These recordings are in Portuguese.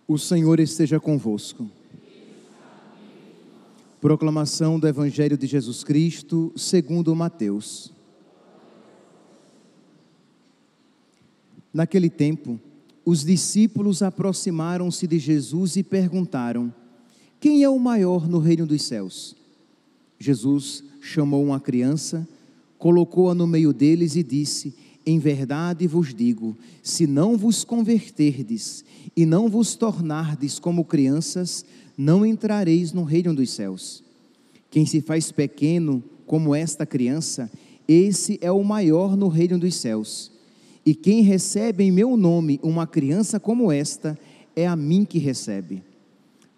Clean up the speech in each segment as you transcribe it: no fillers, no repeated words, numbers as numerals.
O Senhor esteja convosco. Proclamação do Evangelho de Jesus Cristo, segundo Mateus. Naquele tempo, os discípulos aproximaram-se de Jesus e perguntaram: quem é o maior no reino dos céus? Jesus chamou uma criança, colocou-a no meio deles e disse: em verdade vos digo, se não vos converterdes e não vos tornardes como crianças, não entrareis no reino dos céus. Quem se faz pequeno como esta criança, esse é o maior no reino dos céus. E quem recebe em meu nome uma criança como esta, é a mim que recebe.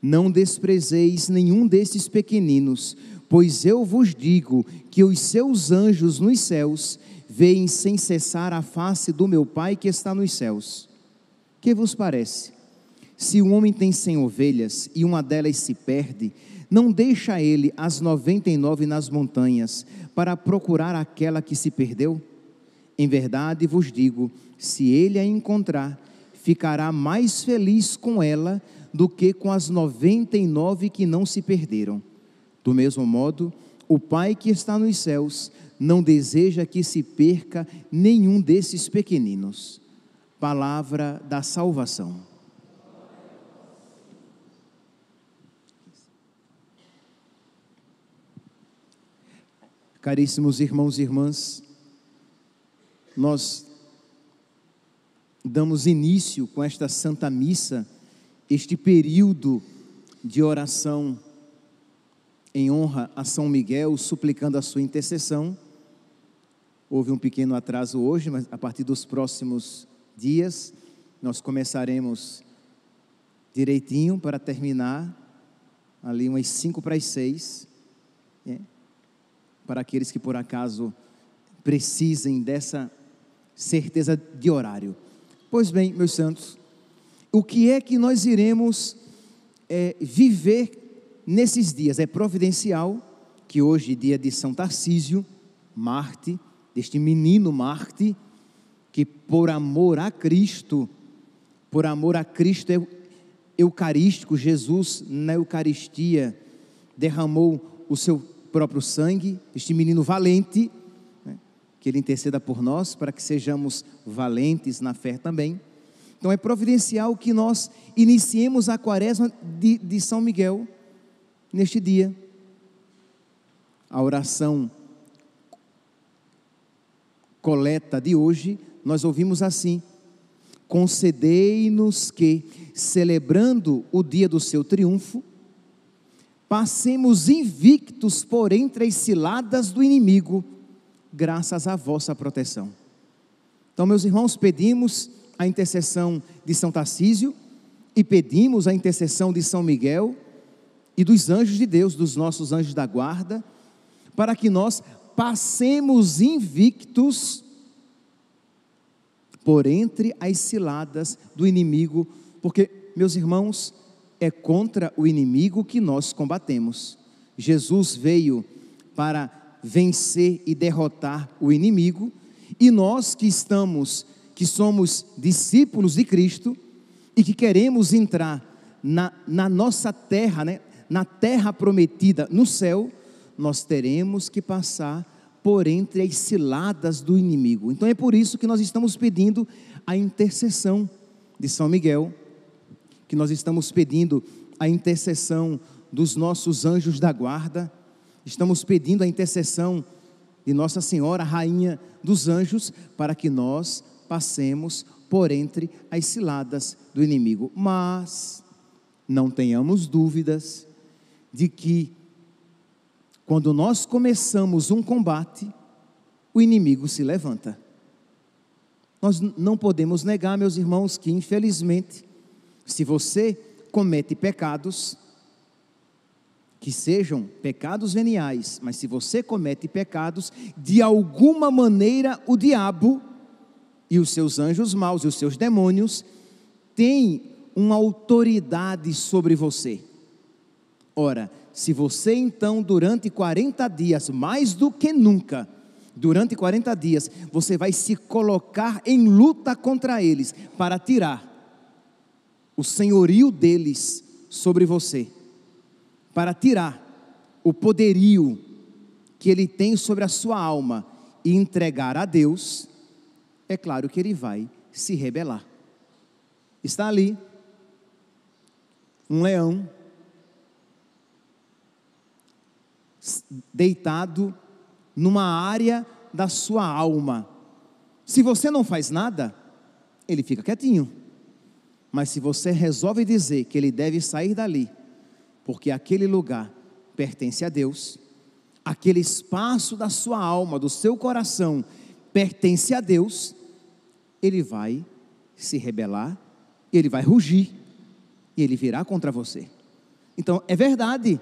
Não desprezeis nenhum desses pequeninos, pois eu vos digo que os seus anjos nos céus veem sem cessar a face do meu Pai que está nos céus. Que vos parece? Se um homem tem 100 ovelhas e uma delas se perde, não deixa ele as 99 nas montanhas para procurar aquela que se perdeu? Em verdade vos digo, se ele a encontrar, ficará mais feliz com ela do que com as 99 que não se perderam. Do mesmo modo, o Pai que está nos céus não deseja que se perca nenhum desses pequeninos. Palavra da salvação. Caríssimos irmãos e irmãs, nós damos início com esta Santa Missa, este período de oração em honra a São Miguel, suplicando a sua intercessão. Houve um pequeno atraso hoje, mas a partir dos próximos dias, nós começaremos direitinho para terminar ali umas 5:06, para aqueles que por acaso precisem dessa certeza de horário. Pois bem, meus santos, o que é que nós iremos viver nesses dias? É providencial que hoje, dia de São Tarcísio, Marte, deste menino Marte, que por amor a Cristo é eucarístico, Jesus na Eucaristia derramou o seu próprio sangue, este menino valente, que ele interceda por nós, para que sejamos valentes na fé também. Então é providencial que nós iniciemos a quaresma de São Miguel, neste dia. A oração coleta de hoje, nós ouvimos assim: concedei-nos que, celebrando o dia do seu triunfo, passemos invictos por entre as ciladas do inimigo, graças à vossa proteção. Então, meus irmãos, pedimos a intercessão de São Tarcísio e pedimos a intercessão de São Miguel e dos anjos de Deus, dos nossos anjos da guarda, para que nós passemos invictos por entre as ciladas do inimigo, porque, meus irmãos, é contra o inimigo que nós combatemos. Jesus veio para vencer e derrotar o inimigo, e nós que somos discípulos de Cristo e que queremos entrar na nossa terra, na terra prometida, no céu, nós teremos que passar por entre as ciladas do inimigo. Então é por isso que nós estamos pedindo a intercessão de São Miguel, que nós estamos pedindo a intercessão dos nossos anjos da guarda, estamos pedindo a intercessão de Nossa Senhora, Rainha dos Anjos, para que nós passemos por entre as ciladas do inimigo. Mas não tenhamos dúvidas de que quando nós começamos um combate, o inimigo se levanta. Nós não podemos negar, meus irmãos, que infelizmente, se você comete pecados, que sejam pecados veniais, mas se você comete pecados, de alguma maneira o diabo e os seus anjos maus e os seus demônios têm uma autoridade sobre você. Ora, se você então durante 40 dias, mais do que nunca, durante 40 dias, você vai se colocar em luta contra eles, para tirar o senhorio deles sobre você, para tirar o poderio que ele tem sobre a sua alma e entregar a Deus, é claro que ele vai se rebelar. Está ali um leão deitado numa área da sua alma. Se você não faz nada, ele fica quietinho. Mas se você resolve dizer que ele deve sair dali, porque aquele lugar pertence a Deus, aquele espaço da sua alma, do seu coração, pertence a Deus, ele vai se rebelar, ele vai rugir, e ele virá contra você. Então, é verdade,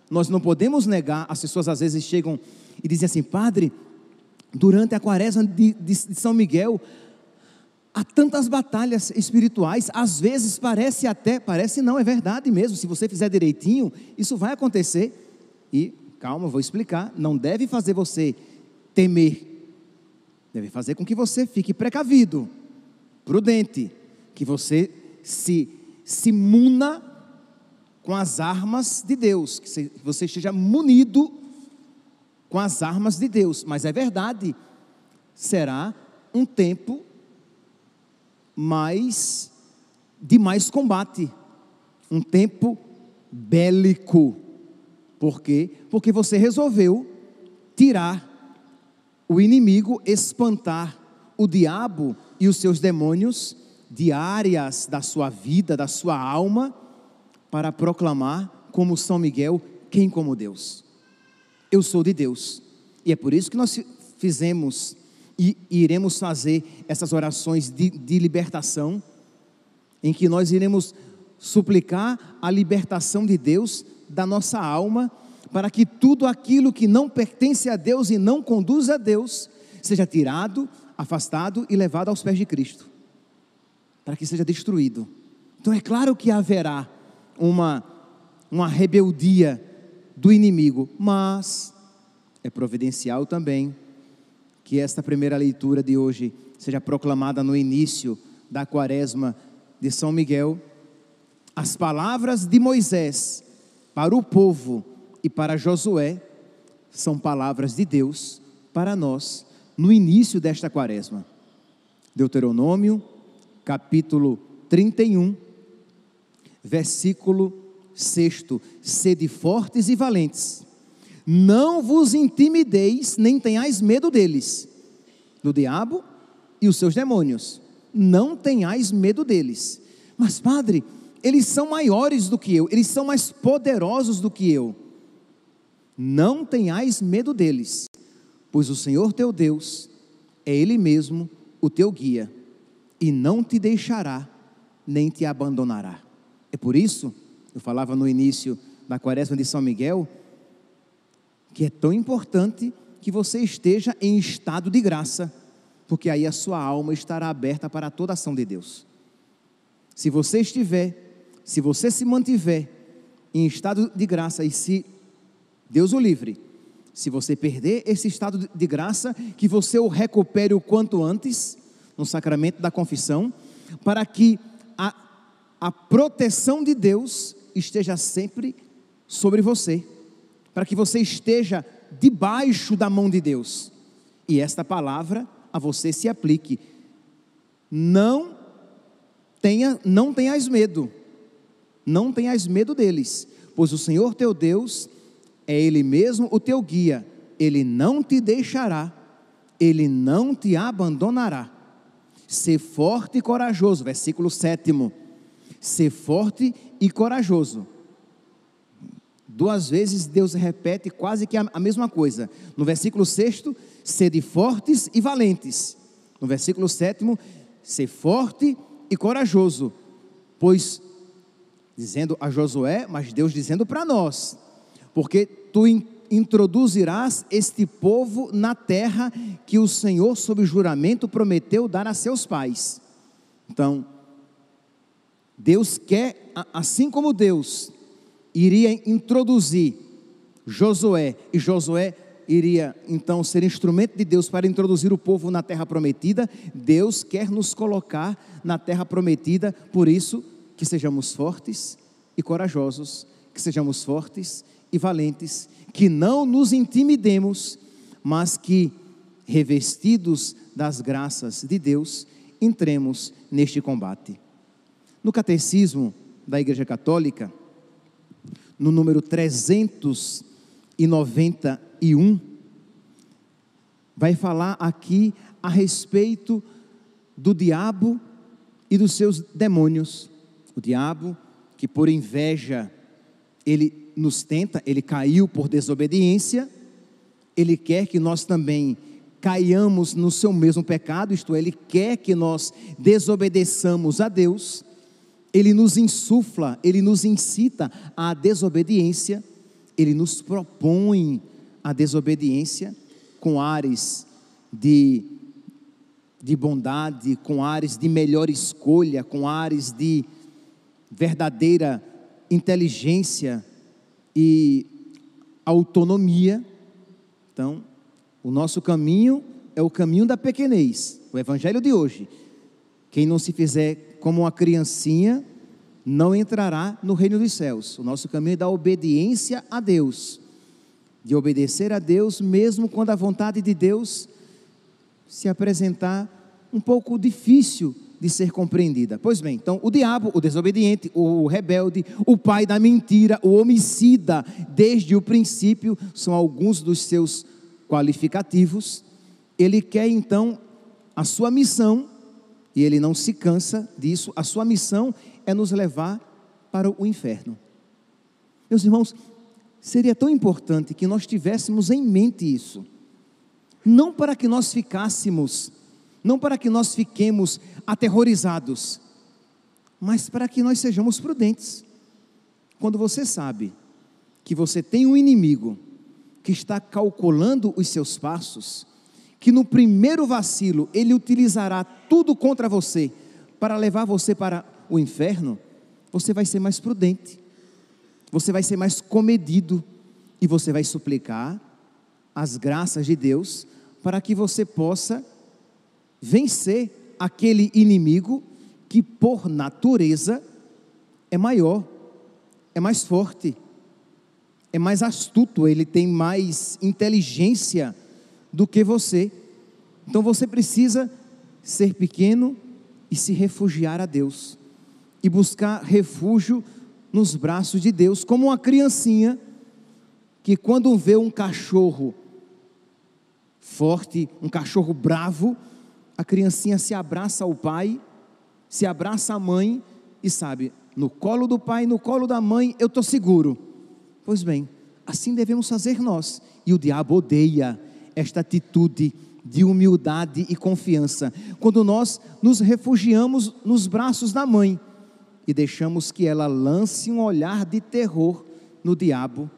nós não podemos negar. As pessoas às vezes chegam e dizem assim: padre, durante a quaresma de São Miguel, há tantas batalhas espirituais, às vezes parece não, é verdade mesmo, se você fizer direitinho, isso vai acontecer. E, calma, vou explicar, não deve fazer você temer, deve fazer com que você fique precavido, prudente, que você se muna com as armas de Deus, que você esteja munido com as armas de Deus. Mas é verdade, será um tempo de mais combate, um tempo bélico. Por quê? Porque você resolveu tirar o inimigo, espantar o diabo e os seus demônios de áreas da sua vida, da sua alma, para proclamar como São Miguel: quem como Deus? Eu sou de Deus. E é por isso que nós fizemos e iremos fazer essas orações de libertação, em que nós iremos suplicar a libertação de Deus da nossa alma, para que tudo aquilo que não pertence a Deus e não conduz a Deus, seja tirado, afastado e levado aos pés de Cristo, para que seja destruído. Então é claro que haverá uma rebeldia do inimigo, mas é providencial também que esta primeira leitura de hoje seja proclamada no início da quaresma de São Miguel. As palavras de Moisés para o povo e para Josué são palavras de Deus para nós no início desta quaresma. Deuteronômio, capítulo 31, versículo 6: sede fortes e valentes, não vos intimideis, nem tenhais medo deles, do diabo e os seus demônios, não tenhais medo deles. Mas padre, eles são maiores do que eu, eles são mais poderosos do que eu. Não tenhais medo deles, pois o Senhor teu Deus é Ele mesmo o teu guia, e não te deixará, nem te abandonará. É por isso, eu falava no início da quaresma de São Miguel, que é tão importante que você esteja em estado de graça, porque aí a sua alma estará aberta para toda a ação de Deus. Se você se mantiver em estado de graça, e se Deus o livre, se você perder esse estado de graça, que você o recupere o quanto antes, no sacramento da confissão, para que a proteção de Deus esteja sempre sobre você, para que você esteja debaixo da mão de Deus, e esta palavra a você se aplique. Não tenhas medo, não tenhas medo deles, pois o Senhor teu Deus é Ele mesmo o teu guia, Ele não te deixará, Ele não te abandonará. Ser forte e corajoso, versículo 7, ser forte e corajoso. 2 vezes Deus repete quase que a mesma coisa. No versículo 6, sede fortes e valentes. No versículo 7, ser forte e corajoso. Pois, dizendo a Josué, mas Deus dizendo para nós, porque tu introduzirás este povo na terra que o Senhor, sob juramento, prometeu dar a seus pais. Então, Deus quer, assim como Deus iria introduzir Josué, e Josué iria então ser instrumento de Deus para introduzir o povo na terra prometida, Deus quer nos colocar na terra prometida. Por isso que sejamos fortes e corajosos, que sejamos fortes e valentes, que não nos intimidemos, mas que, revestidos das graças de Deus, entremos neste combate. No Catecismo da Igreja Católica, no número 391, vai falar aqui a respeito do diabo e dos seus demônios. O diabo, que por inveja, ele nos tenta, ele caiu por desobediência, ele quer que nós também caiamos no seu mesmo pecado, isto é, ele quer que nós desobedeçamos a Deus, ele nos insufla, ele nos incita à desobediência, ele nos propõe a desobediência com ares de bondade, com ares de melhor escolha, com ares de verdadeira inteligência e autonomia. Então, o nosso caminho é o caminho da pequenez, o evangelho de hoje. Quem não se fizer como uma criancinha, não entrará no reino dos céus. O nosso caminho é da obediência a Deus, de obedecer a Deus, mesmo quando a vontade de Deus se apresentar um pouco difícil de ser compreendida. Pois bem, então o diabo, o desobediente, o rebelde, o pai da mentira, o homicida, desde o princípio, são alguns dos seus qualificativos. Ele quer então a sua missão, e ele não se cansa disso, a sua missão é nos levar para o inferno. Meus irmãos, seria tão importante que nós tivéssemos em mente isso, não para que nós fiquemos aterrorizados, mas para que nós sejamos prudentes. Quando você sabe que você tem um inimigo que está calculando os seus passos, que no primeiro vacilo ele utilizará tudo contra você para levar você para o inferno, você vai ser mais prudente, você vai ser mais comedido e você vai suplicar as graças de Deus para que você possa vencer aquele inimigo que por natureza é maior, é mais forte, é mais astuto, ele tem mais inteligência do que você. Então você precisa ser pequeno e se refugiar a Deus, e buscar refúgio nos braços de Deus, como uma criancinha que quando vê um cachorro forte, um cachorro bravo, a criancinha se abraça ao pai, se abraça à mãe e sabe, no colo do pai, no colo da mãe, eu estou seguro. Pois bem, assim devemos fazer nós, e o diabo odeia esta atitude de humildade e confiança, quando nós nos refugiamos nos braços da mãe, e deixamos que ela lance um olhar de terror no diabo,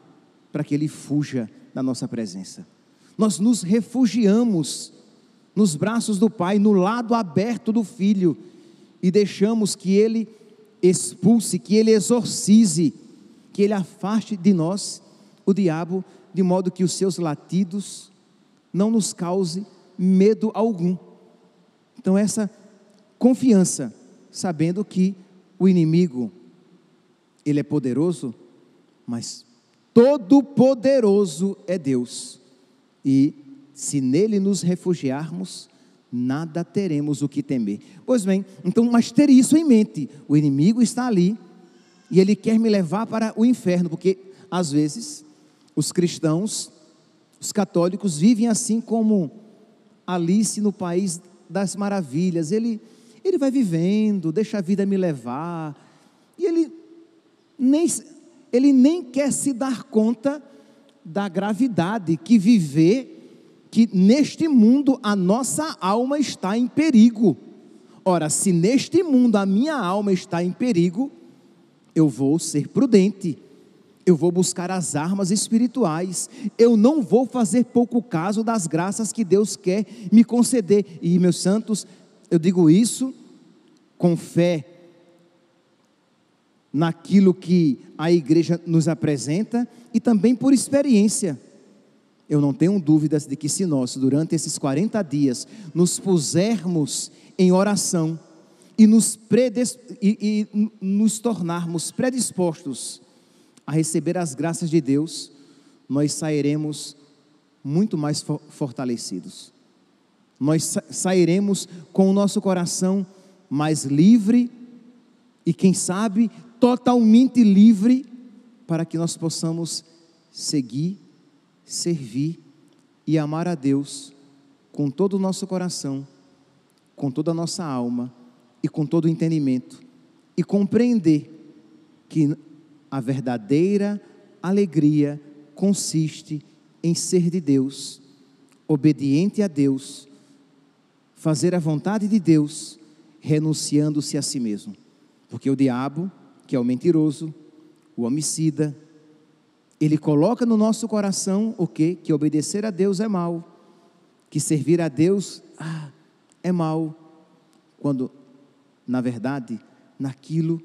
para que ele fuja da nossa presença. Nós nos refugiamos nos braços do pai, no lado aberto do filho, e deixamos que ele expulse, que ele exorcize, que ele afaste de nós o diabo, de modo que os seus latidos não nos cause medo algum. Então essa confiança, sabendo que o inimigo, ele é poderoso, mas todo poderoso é Deus, e se nele nos refugiarmos, nada teremos o que temer. Pois bem, então, mas ter isso em mente, o inimigo está ali, e ele quer me levar para o inferno, porque às vezes, os cristãos, os católicos vivem assim como Alice no País das Maravilhas, ele vai vivendo, deixa a vida me levar, e ele nem quer se dar conta da gravidade que neste mundo a nossa alma está em perigo. Ora, se neste mundo a minha alma está em perigo, eu vou ser prudente, eu vou buscar as armas espirituais, eu não vou fazer pouco caso das graças que Deus quer me conceder. E meus santos, eu digo isso com fé naquilo que a igreja nos apresenta, e também por experiência. Eu não tenho dúvidas de que se nós, durante esses 40 dias, nos pusermos em oração e nos tornarmos predispostos a receber as graças de Deus, nós sairemos muito mais fortalecidos. Nós sairemos com o nosso coração mais livre e, quem sabe, totalmente livre, para que nós possamos seguir, servir e amar a Deus com todo o nosso coração, com toda a nossa alma e com todo o entendimento, e compreender que a verdadeira alegria consiste em ser de Deus, obediente a Deus, fazer a vontade de Deus, renunciando-se a si mesmo. Porque o diabo, que é o mentiroso, o homicida, ele coloca no nosso coração o quê? Que obedecer a Deus é mal, que servir a Deus é mal, quando na verdade, naquilo,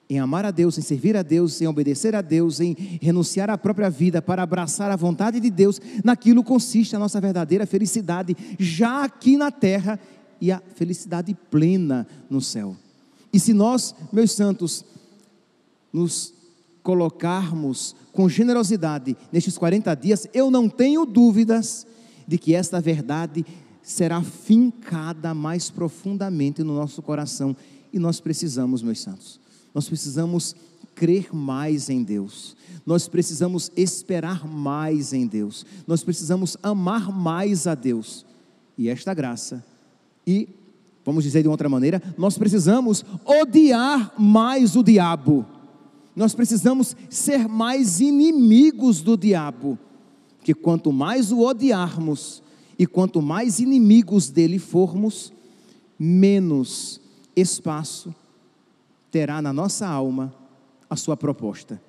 em amar a Deus, em servir a Deus, em obedecer a Deus, em renunciar à própria vida para abraçar a vontade de Deus, naquilo consiste a nossa verdadeira felicidade, já aqui na terra, e a felicidade plena no céu. E se nós, meus santos, nos colocarmos com generosidade nestes 40 dias, eu não tenho dúvidas de que esta verdade será fincada mais profundamente no nosso coração. E nós precisamos, meus santos, nós precisamos crer mais em Deus, nós precisamos esperar mais em Deus, nós precisamos amar mais a Deus, e esta graça, e vamos dizer de outra maneira, nós precisamos odiar mais o diabo, nós precisamos ser mais inimigos do diabo, que quanto mais o odiarmos, e quanto mais inimigos dele formos, menos espaço terá na nossa alma a sua proposta,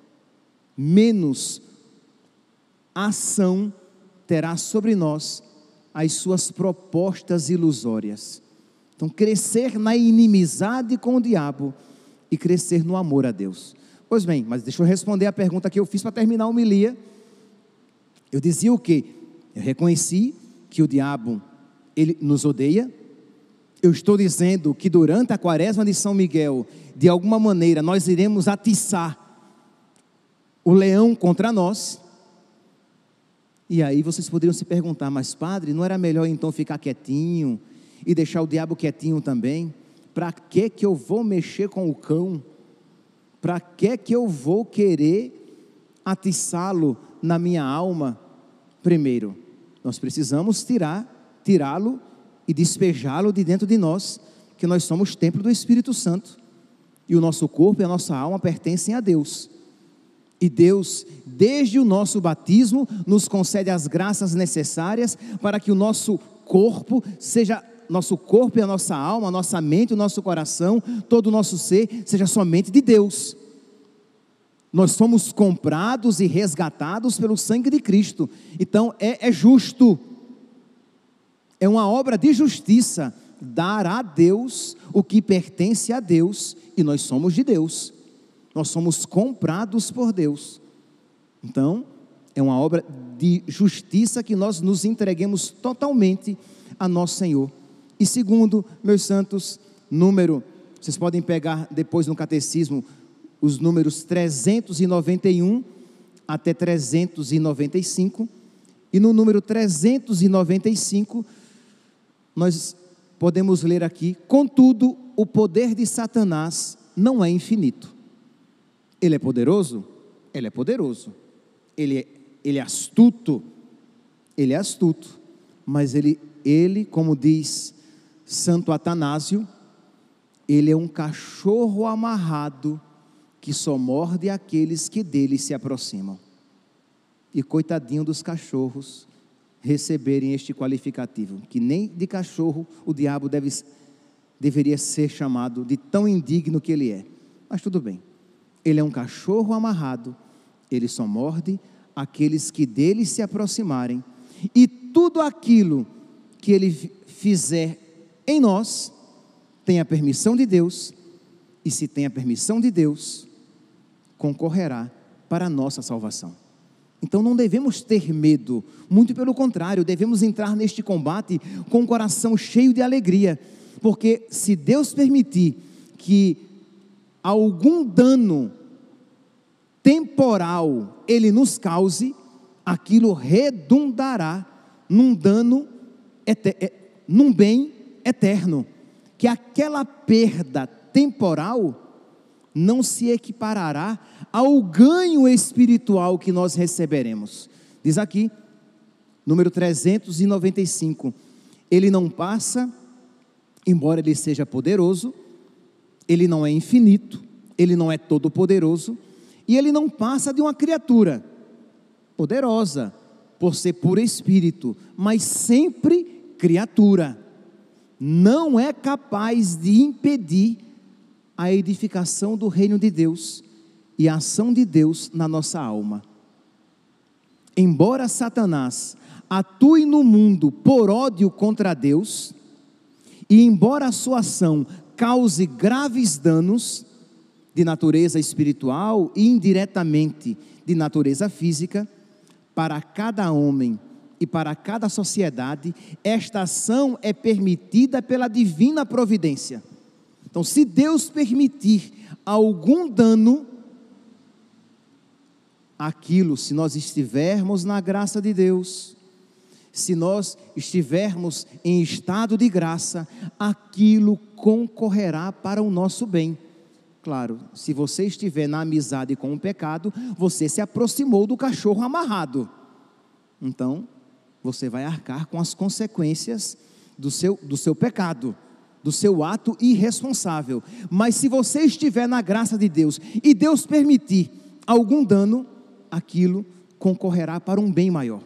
menos ação terá sobre nós as suas propostas ilusórias. Então, crescer na inimizade com o diabo e crescer no amor a Deus. Pois bem, mas deixa eu responder a pergunta que eu fiz para terminar a homilia. Eu dizia o quê? Eu reconheci que o diabo, ele nos odeia. Eu estou dizendo que durante a quaresma de São Miguel, de alguma maneira, nós iremos atiçar o leão contra nós. E aí vocês poderiam se perguntar, mas padre, não era melhor então ficar quietinho e deixar o diabo quietinho também? Para que eu vou mexer com o cão? Para que eu vou querer atiçá-lo na minha alma? Primeiro, nós precisamos tirá-lo e despejá-lo de dentro de nós, que nós somos templo do Espírito Santo, e o nosso corpo e a nossa alma pertencem a Deus, e Deus, desde o nosso batismo, nos concede as graças necessárias, para que o nosso corpo e a nossa alma, a nossa mente, o nosso coração, todo o nosso ser, seja somente de Deus. Nós somos comprados e resgatados pelo sangue de Cristo, então é justo, é uma obra de justiça, dar a Deus o que pertence a Deus, e nós somos de Deus, nós somos comprados por Deus, então é uma obra de justiça que nós nos entreguemos totalmente a nosso Senhor. E segundo, meus santos, vocês podem pegar depois no catecismo, os números 391 até 395, e no número 395, nós podemos ler aqui: contudo, o poder de Satanás não é infinito. Ele é poderoso? Ele é poderoso. Ele é astuto? Ele é astuto. Mas ele, como diz Santo Atanásio, ele é um cachorro amarrado que só morde aqueles que dele se aproximam. E coitadinho dos cachorros receberem este qualificativo, que nem de cachorro o diabo deveria ser chamado, de tão indigno que ele é. Mas tudo bem, ele é um cachorro amarrado, ele só morde aqueles que dele se aproximarem, e tudo aquilo que ele fizer em nós, tem a permissão de Deus, e se tem a permissão de Deus, concorrerá para a nossa salvação. Então não devemos ter medo, muito pelo contrário, devemos entrar neste combate com o coração cheio de alegria, Porque se Deus permitir que algum dano temporal Ele nos cause, aquilo redundará num dano, num bem eterno, que aquela perda temporal não se equiparará ao ganho espiritual que nós receberemos. Diz aqui, número 395, Ele não passa, embora Ele seja poderoso, Ele não é infinito, Ele não é todo poderoso, e Ele não passa de uma criatura poderosa, por ser puro espírito, mas sempre criatura. Não é capaz de impedir a edificação do reino de Deus e a ação de Deus na nossa alma. Embora Satanás atue no mundo por ódio contra Deus, e embora a sua ação cause graves danos de natureza espiritual e indiretamente de natureza física, para cada homem e para cada sociedade, esta ação é permitida pela divina providência. Então, se Deus permitir algum dano, aquilo, se nós estivermos na graça de Deus, se nós estivermos em estado de graça, aquilo concorrerá para o nosso bem. Claro, se você estiver na amizade com o pecado, você se aproximou do cachorro amarrado. Então, você vai arcar com as consequências do seu pecado, do seu ato irresponsável. Mas se você estiver na graça de Deus e Deus permitir algum dano, aquilo concorrerá para um bem maior.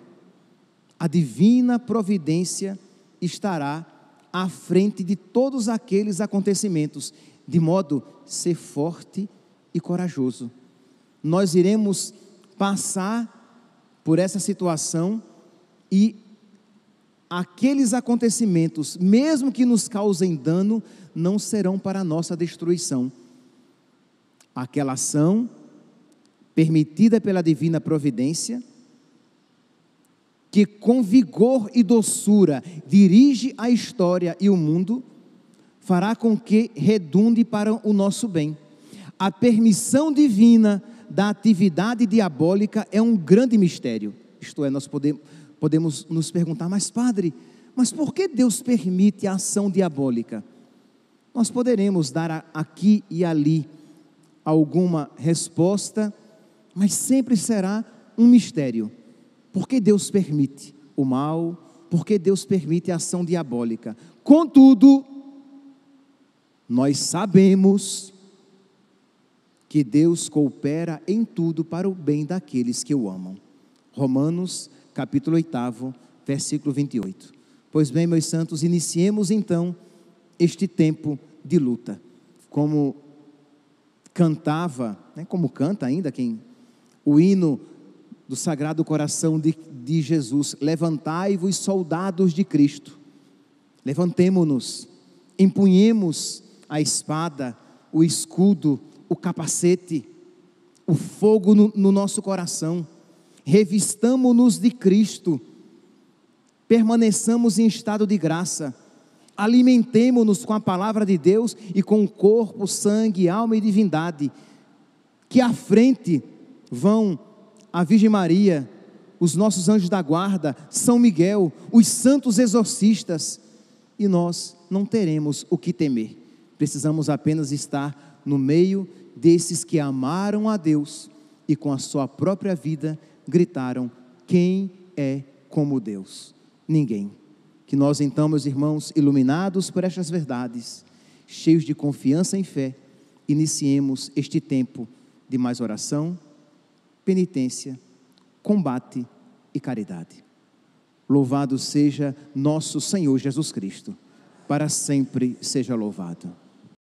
A divina providência estará à frente de todos aqueles acontecimentos, de modo a ser forte e corajoso. Nós iremos passar por essa situação e aqueles acontecimentos, mesmo que nos causem dano, não serão para a nossa destruição. Aquela ação permitida pela divina providência, que com vigor e doçura dirige a história e o mundo, fará com que redunde para o nosso bem. A permissão divina da atividade diabólica é um grande mistério. Isto é, nós podemos nos perguntar, mas padre, mas por que Deus permite a ação diabólica? Nós poderemos dar aqui e ali alguma resposta, mas sempre será um mistério. Por que Deus permite o mal? Por que Deus permite a ação diabólica? Contudo, nós sabemos que Deus coopera em tudo para o bem daqueles que o amam. Romanos, capítulo 8, versículo 28. Pois bem, meus santos, iniciemos então este tempo de luta. Como cantava, como canta ainda o hino do Sagrado Coração de Jesus: levantai-vos, soldados de Cristo. Levantemo-nos, empunhemos a espada, o escudo, o capacete, o fogo no nosso coração. Revistamo-nos de Cristo, permaneçamos em estado de graça, alimentemo-nos com a palavra de Deus e com o corpo, sangue, alma e divindade, que à frente vão a Virgem Maria, os nossos anjos da guarda, São Miguel, os santos exorcistas, e nós não teremos o que temer. Precisamos apenas estar no meio desses que amaram a Deus e com a sua própria vida gritaram: quem é como Deus? Ninguém. Que nós então, meus irmãos, iluminados por estas verdades, cheios de confiança e fé, iniciemos este tempo de mais oração, penitência, combate e caridade. Louvado seja nosso Senhor Jesus Cristo, para sempre seja louvado.